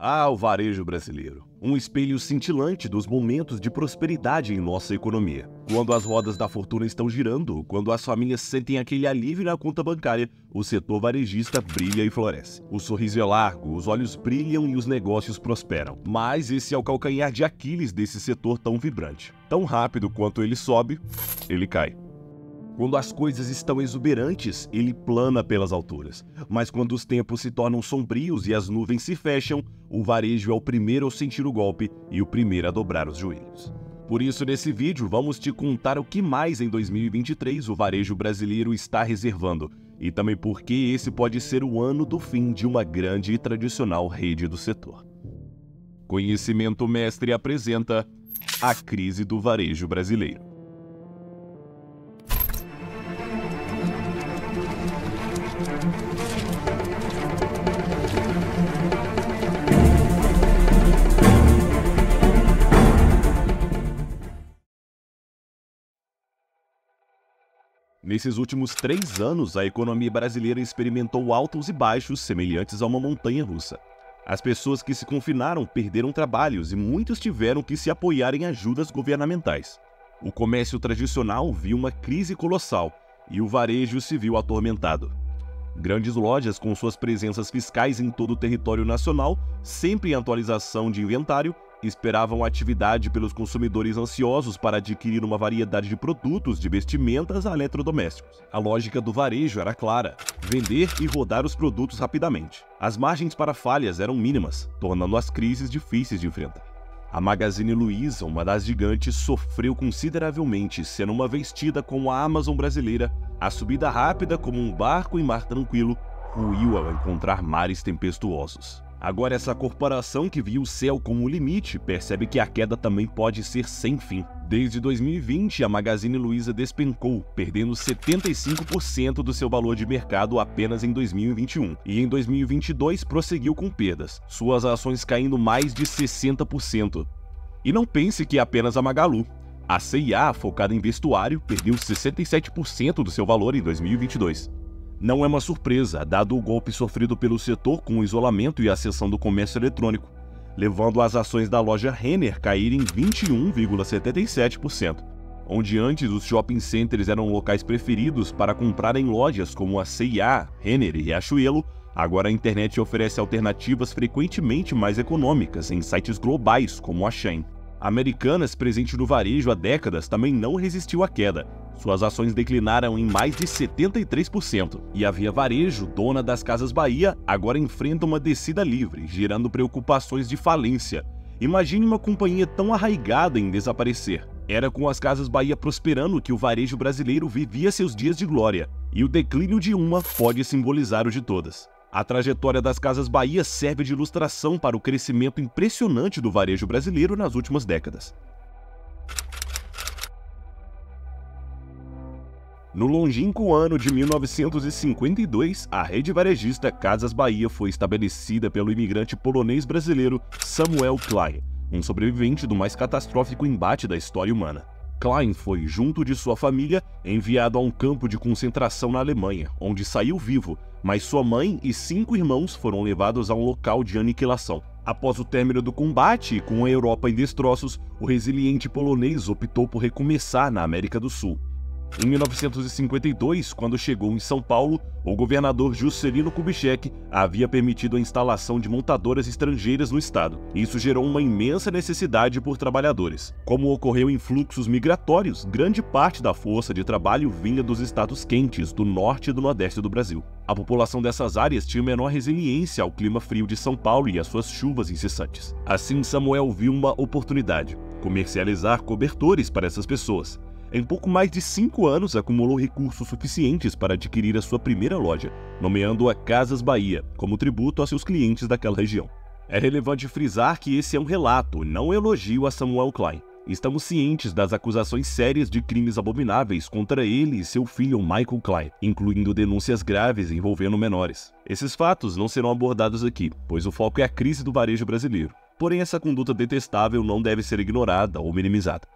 Ah, o varejo brasileiro. Um espelho cintilante dos momentos de prosperidade em nossa economia. Quando as rodas da fortuna estão girando, quando as famílias sentem aquele alívio na conta bancária, o setor varejista brilha e floresce. O sorriso é largo, os olhos brilham e os negócios prosperam. Mas esse é o calcanhar de Aquiles desse setor tão vibrante. Tão rápido quanto ele sobe, ele cai. Quando as coisas estão exuberantes, ele plana pelas alturas. Mas quando os tempos se tornam sombrios e as nuvens se fecham, o varejo é o primeiro a sentir o golpe e o primeiro a dobrar os joelhos. Por isso, nesse vídeo, vamos te contar o que mais em 2023 o varejo brasileiro está reservando e também por que esse pode ser o ano do fim de uma grande e tradicional rede do setor. Conhecimento Mestre apresenta a crise do varejo brasileiro. Nesses últimos 3 anos, a economia brasileira experimentou altos e baixos semelhantes a uma montanha-russa. As pessoas que se confinaram perderam trabalhos e muitos tiveram que se apoiar em ajudas governamentais. O comércio tradicional viu uma crise colossal e o varejo se viu atormentado. Grandes lojas com suas presenças fiscais em todo o território nacional, sempre em atualização de inventário, esperavam atividade pelos consumidores ansiosos para adquirir uma variedade de produtos de vestimentas a eletrodomésticos. A lógica do varejo era clara: vender e rodar os produtos rapidamente. As margens para falhas eram mínimas, tornando as crises difíceis de enfrentar. A Magazine Luiza, uma das gigantes, sofreu consideravelmente, sendo uma vez tida como a Amazon brasileira. A subida rápida como um barco em mar tranquilo ruiu ao encontrar mares tempestuosos. Agora essa corporação que viu o céu como limite percebe que a queda também pode ser sem fim. Desde 2020, a Magazine Luiza despencou, perdendo 75% do seu valor de mercado apenas em 2021. E em 2022 prosseguiu com perdas, suas ações caindo mais de 60%. E não pense que é apenas a Magalu. A C&A, focada em vestuário, perdeu 67% do seu valor em 2022. Não é uma surpresa, dado o golpe sofrido pelo setor com o isolamento e a cessão do comércio eletrônico, levando as ações da loja Renner caírem 21,77%. Onde antes os shopping centers eram locais preferidos para comprar em lojas como a C&A, Renner e Riachuelo, agora a internet oferece alternativas frequentemente mais econômicas em sites globais como a Shein. Americanas, presente no varejo há décadas, também não resistiu à queda. Suas ações declinaram em mais de 73%. E a Via Varejo, dona das Casas Bahia, agora enfrenta uma descida livre, gerando preocupações de falência. Imagine uma companhia tão arraigada em desaparecer. Era com as Casas Bahia prosperando que o varejo brasileiro vivia seus dias de glória. E o declínio de uma pode simbolizar o de todas. A trajetória das Casas Bahia serve de ilustração para o crescimento impressionante do varejo brasileiro nas últimas décadas. No longínquo ano de 1952, a rede varejista Casas Bahia foi estabelecida pelo imigrante polonês brasileiro Samuel Klein, um sobrevivente do mais catastrófico embate da história humana. Klein foi, junto de sua família, enviado a um campo de concentração na Alemanha, onde saiu vivo, mas sua mãe e 5 irmãos foram levados a um local de aniquilação. Após o término do combate e com a Europa em destroços, o resiliente polonês optou por recomeçar na América do Sul. Em 1952, quando chegou em São Paulo, o governador Juscelino Kubitschek havia permitido a instalação de montadoras estrangeiras no estado. Isso gerou uma imensa necessidade por trabalhadores. Como ocorreu em fluxos migratórios, grande parte da força de trabalho vinha dos estados quentes do norte e do nordeste do Brasil. A população dessas áreas tinha menor resiliência ao clima frio de São Paulo e às suas chuvas incessantes. Assim, Samuel viu uma oportunidade: comercializar cobertores para essas pessoas. Em pouco mais de 5 anos, acumulou recursos suficientes para adquirir a sua primeira loja, nomeando-a Casas Bahia, como tributo aos seus clientes daquela região. É relevante frisar que esse é um relato, não elogio a Samuel Klein. Estamos cientes das acusações sérias de crimes abomináveis contra ele e seu filho Michael Klein, incluindo denúncias graves envolvendo menores. Esses fatos não serão abordados aqui, pois o foco é a crise do varejo brasileiro. Porém, essa conduta detestável não deve ser ignorada ou minimizada.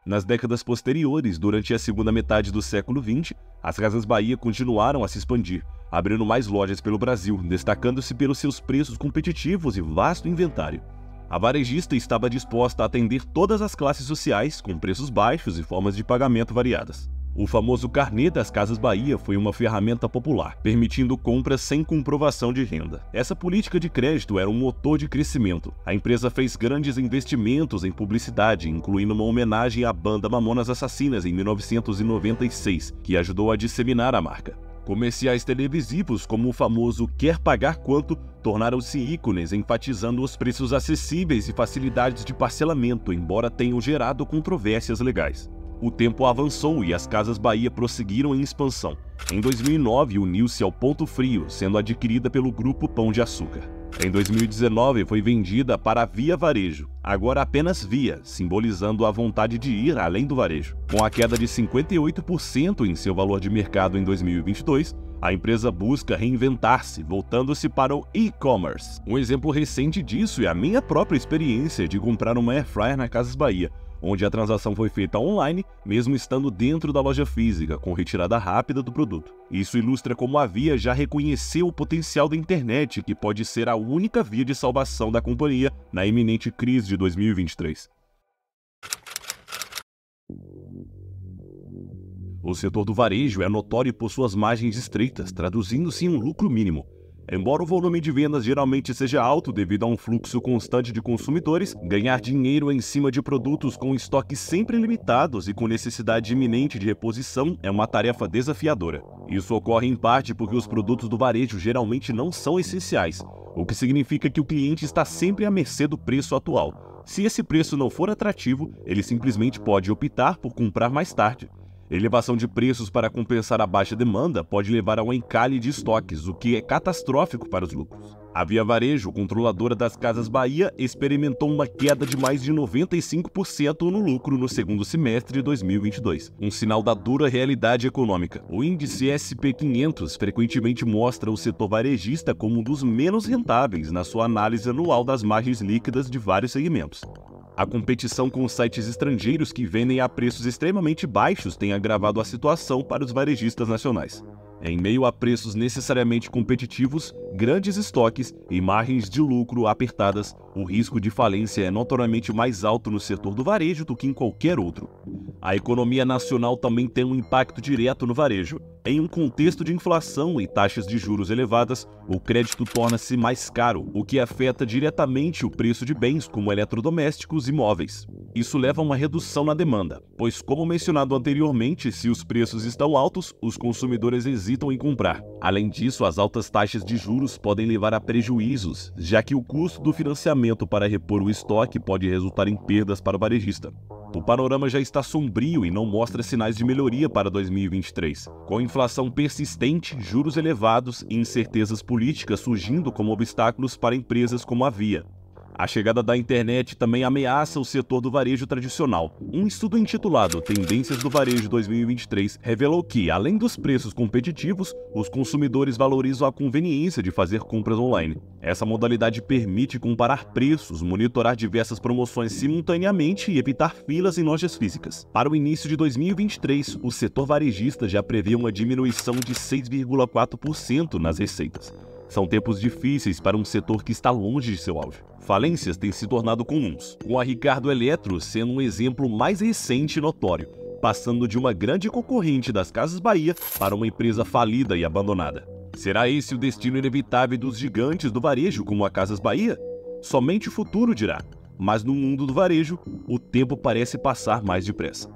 Nas décadas posteriores, durante a segunda metade do século XX, as Casas Bahia continuaram a se expandir, abrindo mais lojas pelo Brasil, destacando-se pelos seus preços competitivos e vasto inventário. A varejista estava disposta a atender todas as classes sociais, com preços baixos e formas de pagamento variadas. O famoso carnê das Casas Bahia foi uma ferramenta popular, permitindo compras sem comprovação de renda. Essa política de crédito era um motor de crescimento. A empresa fez grandes investimentos em publicidade, incluindo uma homenagem à banda Mamonas Assassinas em 1996, que ajudou a disseminar a marca. Comerciais televisivos como o famoso Quer Pagar Quanto tornaram-se ícones, enfatizando os preços acessíveis e facilidades de parcelamento, embora tenham gerado controvérsias legais. O tempo avançou e as Casas Bahia prosseguiram em expansão. Em 2009, uniu-se ao Ponto Frio, sendo adquirida pelo Grupo Pão de Açúcar. Em 2019, foi vendida para a Via Varejo, agora apenas Via, simbolizando a vontade de ir além do varejo. Com a queda de 58% em seu valor de mercado em 2022, a empresa busca reinventar-se, voltando-se para o e-commerce. Um exemplo recente disso é a minha própria experiência de comprar uma Airfryer na Casas Bahia, onde a transação foi feita online, mesmo estando dentro da loja física, com retirada rápida do produto. Isso ilustra como a Via já reconheceu o potencial da internet, que pode ser a única via de salvação da companhia na iminente crise de 2023. O setor do varejo é notório por suas margens estreitas, traduzindo-se em um lucro mínimo. Embora o volume de vendas geralmente seja alto devido a um fluxo constante de consumidores, ganhar dinheiro em cima de produtos com estoques sempre limitados e com necessidade iminente de reposição é uma tarefa desafiadora. Isso ocorre em parte porque os produtos do varejo geralmente não são essenciais, o que significa que o cliente está sempre à mercê do preço atual. Se esse preço não for atrativo, ele simplesmente pode optar por comprar mais tarde. Elevação de preços para compensar a baixa demanda pode levar a um encalhe de estoques, o que é catastrófico para os lucros. A Via Varejo, controladora das Casas Bahia, experimentou uma queda de mais de 95% no lucro no segundo semestre de 2022, um sinal da dura realidade econômica. O índice SP500 frequentemente mostra o setor varejista como um dos menos rentáveis na sua análise anual das margens líquidas de vários segmentos. A competição com sites estrangeiros que vendem a preços extremamente baixos tem agravado a situação para os varejistas nacionais. Em meio a preços necessariamente competitivos, grandes estoques e margens de lucro apertadas, o risco de falência é notoriamente mais alto no setor do varejo do que em qualquer outro. A economia nacional também tem um impacto direto no varejo. Em um contexto de inflação e taxas de juros elevadas, o crédito torna-se mais caro, o que afeta diretamente o preço de bens como eletrodomésticos e móveis. Isso leva a uma redução na demanda, pois, como mencionado anteriormente, se os preços estão altos, os consumidores hesitam em comprar. Além disso, as altas taxas de juros podem levar a prejuízos, já que o custo do financiamento para repor o estoque pode resultar em perdas para o varejista. O panorama já está sombrio e não mostra sinais de melhoria para 2023, com inflação persistente, juros elevados e incertezas políticas surgindo como obstáculos para empresas como a Via. A chegada da internet também ameaça o setor do varejo tradicional. Um estudo intitulado Tendências do Varejo 2023 revelou que, além dos preços competitivos, os consumidores valorizam a conveniência de fazer compras online. Essa modalidade permite comparar preços, monitorar diversas promoções simultaneamente e evitar filas em lojas físicas. Para o início de 2023, o setor varejista já prevê uma diminuição de 6,4% nas receitas. São tempos difíceis para um setor que está longe de seu auge. Falências têm se tornado comuns, com a Ricardo Eletro sendo um exemplo mais recente e notório, passando de uma grande concorrente das Casas Bahia para uma empresa falida e abandonada. Será esse o destino inevitável dos gigantes do varejo como a Casas Bahia? Somente o futuro dirá, mas no mundo do varejo, o tempo parece passar mais depressa.